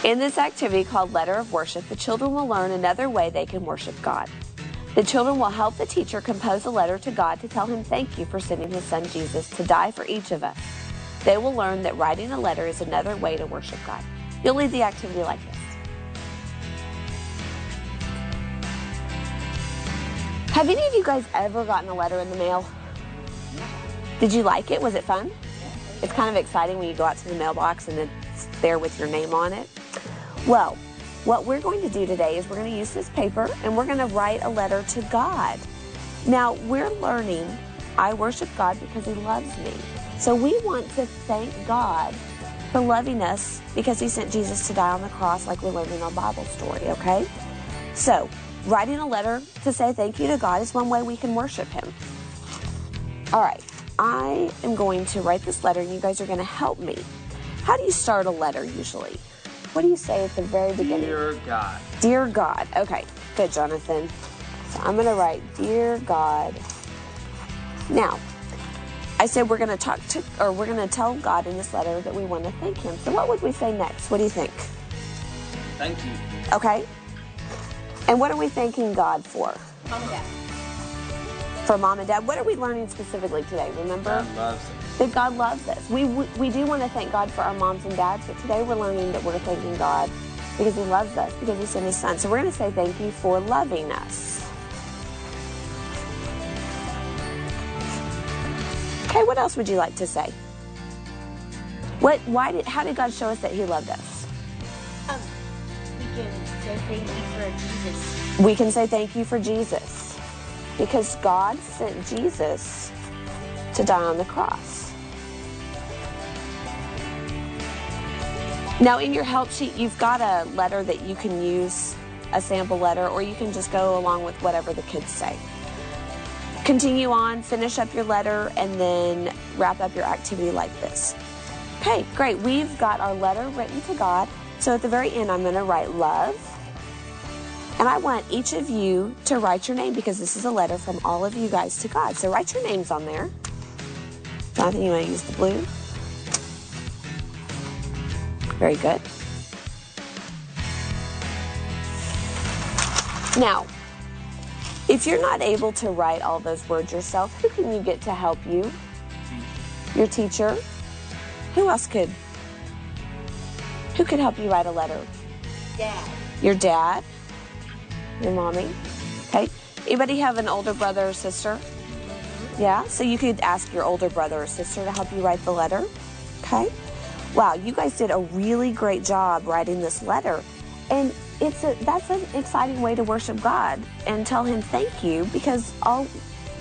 In this activity called Letter of Worship, the children will learn another way they can worship God. The children will help the teacher compose a letter to God to tell him thank you for sending his son Jesus to die for each of us. They will learn that writing a letter is another way to worship God. You'll lead the activity like this. Have any of you guys ever gotten a letter in the mail? Did you like it? Was it fun? It's kind of exciting when you go out to the mailbox and it's there with your name on it. Well, what we're going to do today is we're going to use this paper and we're going to write a letter to God. Now, we're learning, I worship God because he loves me. So we want to thank God for loving us because he sent Jesus to die on the cross like we're learning our Bible story, okay? So, writing a letter to say thank you to God is one way we can worship him. All right, I am going to write this letter and you guys are going to help me. How do you start a letter usually? What do you say at the very beginning? Dear God. Dear God. Okay, good, Jonathan. So I'm going to write, Dear God. Now, I said we're going to tell God in this letter that we want to thank him. So what would we say next? What do you think? Thank you. Okay. And what are we thanking God for? Mom and Dad. For Mom and Dad. What are we learning specifically today? Remember? God loves us. That God loves us. We do want to thank God for our moms and dads, but today we're learning that we're thanking God because he loves us, because he sent his son. So we're going to say thank you for loving us. Okay, what else would you like to say? How did God show us that he loved us? We can say thank you for Jesus. We can say thank you for Jesus because God sent Jesus to die on the cross. Now, in your help sheet, you've got a letter that you can use, a sample letter, or you can just go along with whatever the kids say. Continue on, finish up your letter, and then wrap up your activity like this. Okay, great. We've got our letter written to God. So at the very end, I'm going to write love. And I want each of you to write your name because this is a letter from all of you guys to God. So write your names on there. Jonathan, you want to use the blue? Very good. Now, if you're not able to write all those words yourself, who can you get to help you? Your teacher? Who else could? Who could help you write a letter? Dad. Your dad? Your mommy? Okay. Anybody have an older brother or sister? Yeah? So you could ask your older brother or sister to help you write the letter. Okay. Wow, you guys did a really great job writing this letter. And that's an exciting way to worship God and tell him thank you because all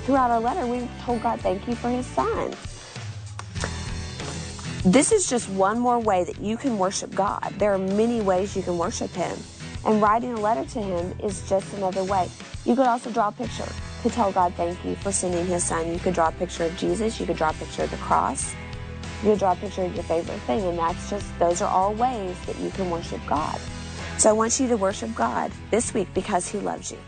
throughout our letter we told God thank you for his son. This is just one more way that you can worship God. There are many ways you can worship him. And writing a letter to him is just another way. You could also draw a picture to tell God thank you for sending his son. You could draw a picture of Jesus. You could draw a picture of the cross. You could draw a picture of your favorite thing. And those are all ways that you can worship God. So I want you to worship God this week because he loves you.